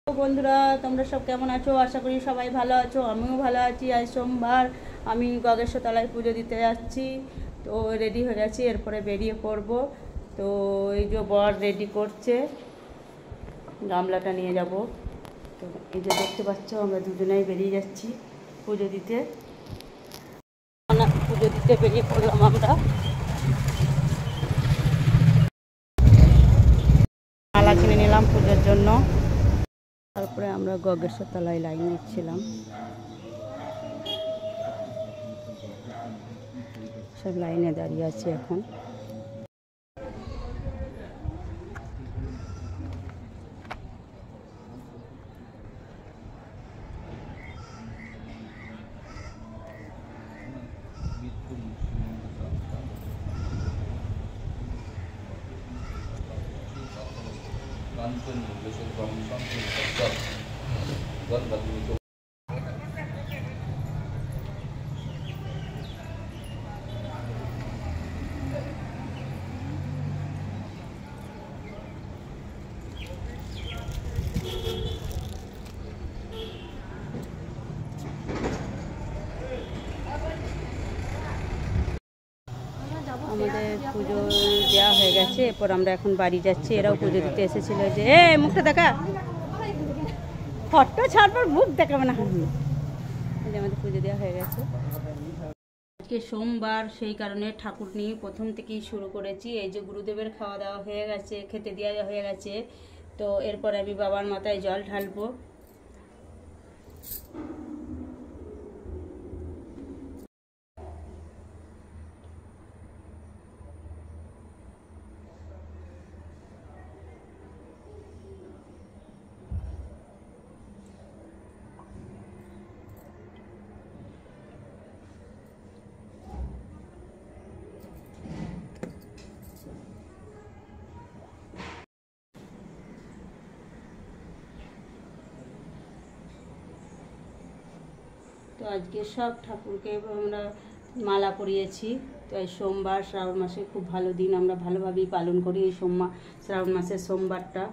তো বন্ধুরা, তোমরা সব কেমন আছো? আশা করি সবাই ভালো আছো। আমিও ভালো আছি। আজ সোমবার, আমি গগেশ্বর তলায় পুজো দিতে যাচ্ছি। তো রেডি হয়ে গেছি, এরপরে বেরিয়ে পড়ব। তো এই যে বর রেডি করছে, গামলাটা নিয়ে যাব। তো এই যে দেখতে পাচ্ছ, আমরা দুজনেই বেরিয়ে যাচ্ছি পুজো দিতে। পুজো দিতে বেরিয়ে পড়লাম আমরা। মালা কিনে নিলাম পুজোর জন্য। তারপরে আমরা গগেশ্বর তলায় লাইন দিচ্ছিলাম। সব লাইনে দাঁড়িয়ে আছি এখন। আমাদের পুজো দেওয়া হয়ে গেছে, এরপর আমরা এখন বাড়ি যাচ্ছি। এরাও পুজো দিতে এসেছিল। যে মুখটা দেখা, ফটো ছাড়বার মুখ দেখাবে না। আমাদের পুজো দেওয়া হয়ে গেছে। আজকে সোমবার, সেই কারণে ঠাকুর নিয়ে প্রথম থেকেই শুরু করেছি। এই যে গুরুদেবের খাওয়া দাওয়া হয়ে গেছে, খেতে দেওয়া হয়ে গেছে। তো এরপর আমি বাবার মাথায় জল ঢালবো। তো আজকে সব ঠাকুরকে আমরা মালা পরিয়েছি। তো এই সোমবার, শ্রাবণ মাসে খুব ভালো দিন, আমরা ভালোভাবেই পালন করি এই শ্রাবণ মাসের সোমবারটা।